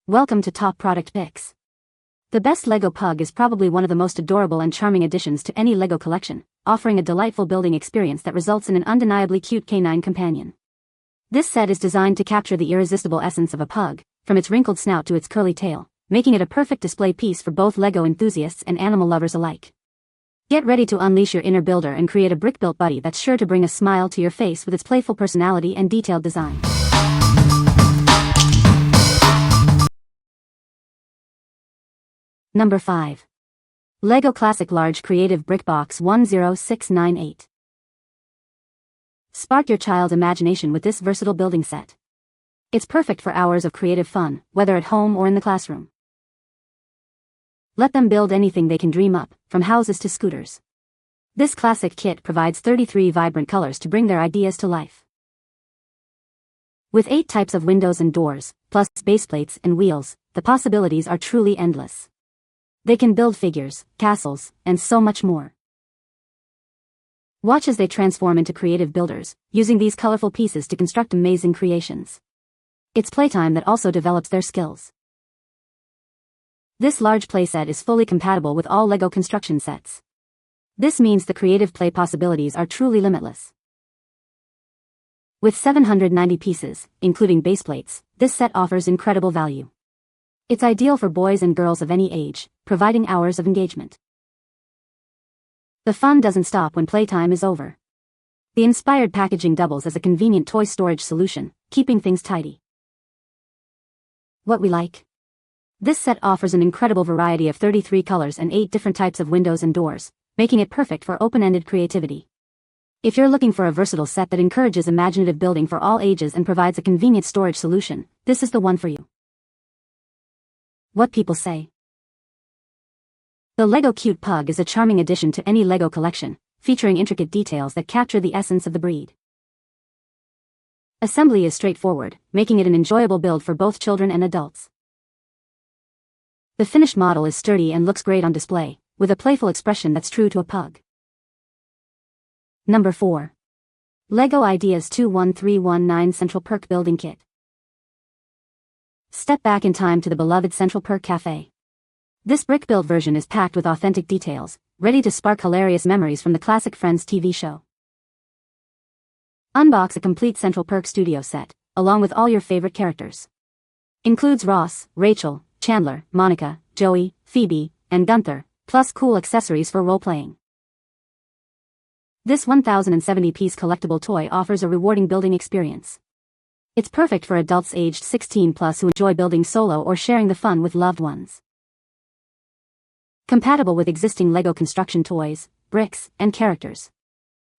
Welcome to Top Product Picks. The best Lego Pug is probably one of the most adorable and charming additions to any Lego collection, offering a delightful building experience that results in an undeniably cute canine companion. This set is designed to capture the irresistible essence of a pug, from its wrinkled snout to its curly tail, making it a perfect display piece for both Lego enthusiasts and animal lovers alike. Get ready to unleash your inner builder and create a brick-built buddy that's sure to bring a smile to your face with its playful personality and detailed design. Number 5. Lego Classic Large Creative Brick Box 10698. Spark your child's imagination with this versatile building set. It's perfect for hours of creative fun, whether at home or in the classroom. Let them build anything they can dream up, from houses to scooters. This classic kit provides 33 vibrant colors to bring their ideas to life. With 8 types of windows and doors, plus baseplates and wheels, the possibilities are truly endless. They can build figures, castles, and so much more. Watch as they transform into creative builders, using these colorful pieces to construct amazing creations. It's playtime that also develops their skills. This large playset is fully compatible with all Lego construction sets. This means the creative play possibilities are truly limitless. With 790 pieces, including baseplates, this set offers incredible value. It's ideal for boys and girls of any age, providing hours of engagement. The fun doesn't stop when playtime is over. The inspired packaging doubles as a convenient toy storage solution, keeping things tidy. What we like? This set offers an incredible variety of 33 colors and 8 different types of windows and doors, making it perfect for open-ended creativity. If you're looking for a versatile set that encourages imaginative building for all ages and provides a convenient storage solution, this is the one for you. What people say. The Lego Cute Pug is a charming addition to any Lego collection, featuring intricate details that capture the essence of the breed. Assembly is straightforward, making it an enjoyable build for both children and adults. The finished model is sturdy and looks great on display, with a playful expression that's true to a pug. Number 4. Lego Ideas 21319 Central Perk Building Kit. Step back in time to the beloved Central Perk Cafe. This brick-built version is packed with authentic details, ready to spark hilarious memories from the classic Friends TV show. Unbox a complete Central Perk studio set, along with all your favorite characters. Includes Ross, Rachel, Chandler, Monica, Joey, Phoebe, and Gunther, plus cool accessories for role-playing. This 1070-piece collectible toy offers a rewarding building experience. It's perfect for adults aged 16 plus who enjoy building solo or sharing the fun with loved ones. Compatible with existing Lego construction toys, bricks, and characters.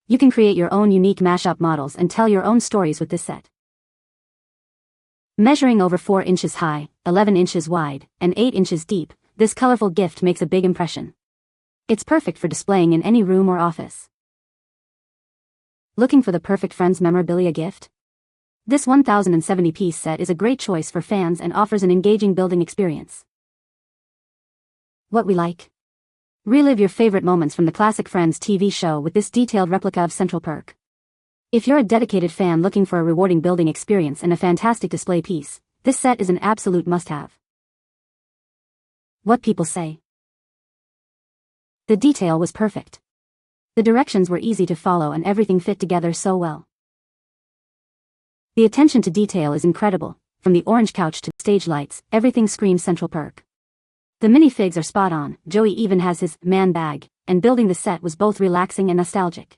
You can create your own unique mashup models and tell your own stories with this set. Measuring over 4 inches high, 11 inches wide, and 8 inches deep, this colorful gift makes a big impression. It's perfect for displaying in any room or office. Looking for the perfect Friends memorabilia gift? This 1070-piece set is a great choice for fans and offers an engaging building experience. What we like? Relive your favorite moments from the classic Friends TV show with this detailed replica of Central Perk. If you're a dedicated fan looking for a rewarding building experience and a fantastic display piece, this set is an absolute must-have. What people say. The detail was perfect. The directions were easy to follow and everything fit together so well. The attention to detail is incredible, from the orange couch to stage lights, everything screams Central Perk. The minifigs are spot on, Joey even has his man bag, and building the set was both relaxing and nostalgic.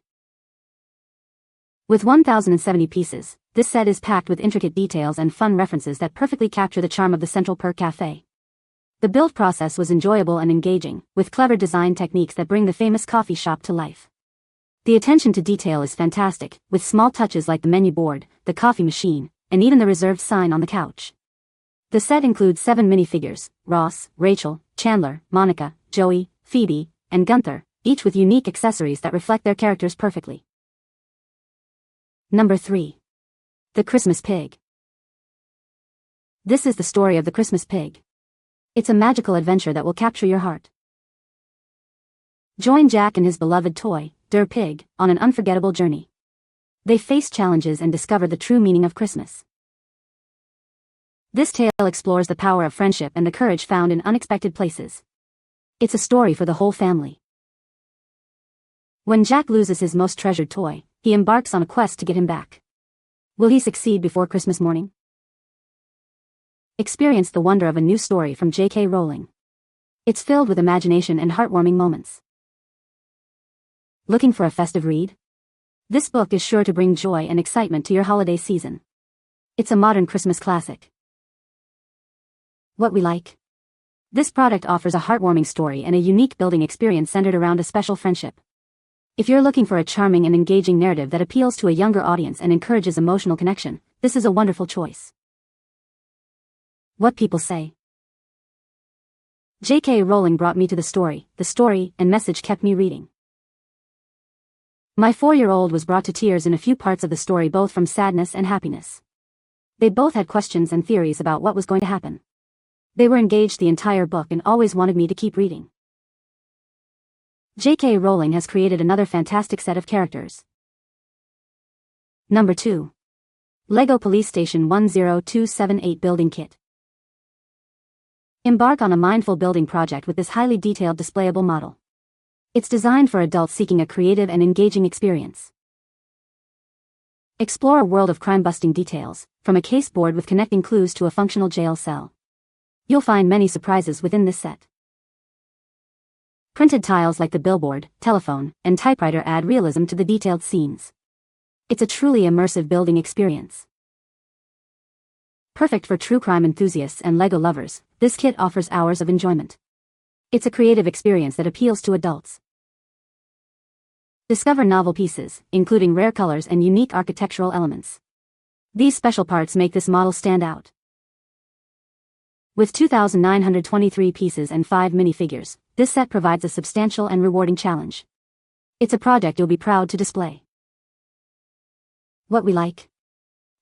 With 1070 pieces, this set is packed with intricate details and fun references that perfectly capture the charm of the Central Perk Cafe. The build process was enjoyable and engaging, with clever design techniques that bring the famous coffee shop to life. The attention to detail is fantastic, with small touches like the menu board, the coffee machine, and even the reserved sign on the couch. The set includes 7 minifigures, Ross, Rachel, Chandler, Monica, Joey, Phoebe, and Gunther, each with unique accessories that reflect their characters perfectly. Number 3. The Christmas Pig. This is the story of the Christmas Pig. It's a magical adventure that will capture your heart. Join Jack and his beloved toy, Der Pig, on an unforgettable journey. They face challenges and discover the true meaning of Christmas. This tale explores the power of friendship and the courage found in unexpected places. It's a story for the whole family. When Jack loses his most treasured toy, he embarks on a quest to get him back. Will he succeed before Christmas morning? Experience the wonder of a new story from J.K. Rowling. It's filled with imagination and heartwarming moments. Looking for a festive read? This book is sure to bring joy and excitement to your holiday season. It's a modern Christmas classic. What we like? This product offers a heartwarming story and a unique building experience centered around a special friendship. If you're looking for a charming and engaging narrative that appeals to a younger audience and encourages emotional connection, this is a wonderful choice. What people say. J.K. Rowling brought me to the story and message kept me reading. My 4-year-old was brought to tears in a few parts of the story, both from sadness and happiness. They both had questions and theories about what was going to happen. They were engaged the entire book and always wanted me to keep reading. J.K. Rowling has created another fantastic set of characters. Number 2. Lego Police Station 10278 Building Kit. Embark on a mindful building project with this highly detailed displayable model. It's designed for adults seeking a creative and engaging experience. Explore a world of crime-busting details, from a case board with connecting clues to a functional jail cell. You'll find many surprises within this set. Printed tiles like the billboard, telephone, and typewriter add realism to the detailed scenes. It's a truly immersive building experience. Perfect for true crime enthusiasts and Lego lovers, this kit offers hours of enjoyment. It's a creative experience that appeals to adults. Discover novel pieces, including rare colors and unique architectural elements. These special parts make this model stand out. With 2,923 pieces and 5 minifigures, this set provides a substantial and rewarding challenge. It's a project you'll be proud to display. What we like?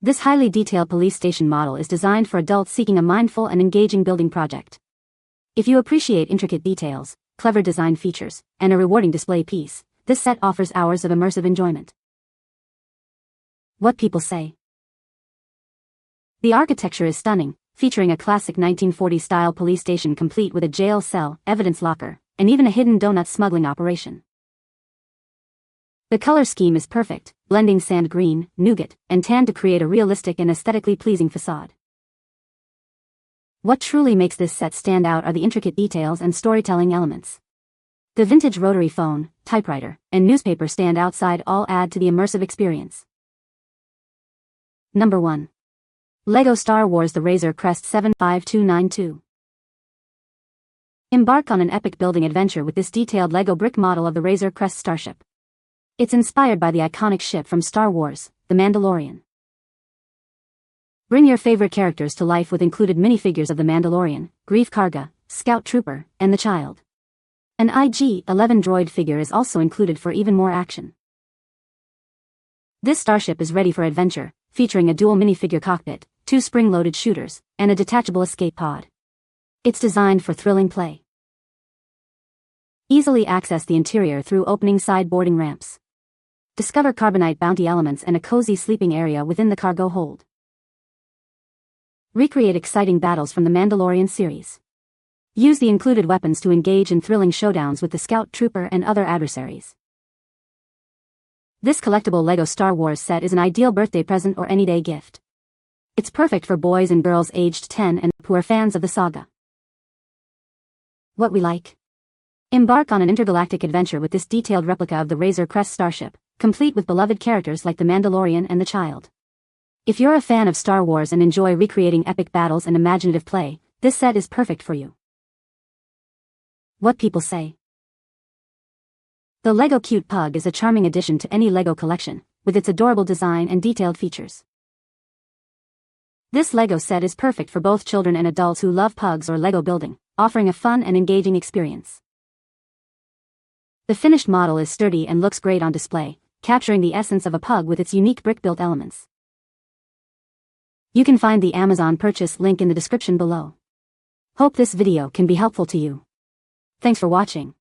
This highly detailed police station model is designed for adults seeking a mindful and engaging building project. If you appreciate intricate details, clever design features, and a rewarding display piece, this set offers hours of immersive enjoyment. What people say. The architecture is stunning, featuring a classic 1940s-style police station complete with a jail cell, evidence locker, and even a hidden donut smuggling operation. The color scheme is perfect, blending sand green, nougat, and tan to create a realistic and aesthetically pleasing facade. What truly makes this set stand out are the intricate details and storytelling elements. The vintage rotary phone, typewriter, and newspaper stand outside all add to the immersive experience. Number 1. Lego Star Wars The Razor Crest 75292. Embark on an epic building adventure with this detailed Lego brick model of the Razor Crest starship. It's inspired by the iconic ship from Star Wars, The Mandalorian. Bring your favorite characters to life with included minifigures of the Mandalorian, Grief Karga, Scout Trooper, and the Child. An IG-11 droid figure is also included for even more action. This starship is ready for adventure, featuring a dual minifigure cockpit, 2 spring-loaded shooters, and a detachable escape pod. It's designed for thrilling play. Easily access the interior through opening side boarding ramps. Discover carbonite bounty elements and a cozy sleeping area within the cargo hold. Recreate exciting battles from the Mandalorian series. Use the included weapons to engage in thrilling showdowns with the Scout Trooper and other adversaries. This collectible Lego Star Wars set is an ideal birthday present or any day gift. It's perfect for boys and girls aged 10 and up who are fans of the saga. What we like? Embark on an intergalactic adventure with this detailed replica of the Razor Crest starship, complete with beloved characters like the Mandalorian and the Child. If you're a fan of Star Wars and enjoy recreating epic battles and imaginative play, this set is perfect for you. What people say. The Lego Cute Pug is a charming addition to any Lego collection, with its adorable design and detailed features. This Lego set is perfect for both children and adults who love pugs or Lego building, offering a fun and engaging experience. The finished model is sturdy and looks great on display, capturing the essence of a pug with its unique brick-built elements. You can find the Amazon purchase link in the description below. Hope this video can be helpful to you. Thanks for watching.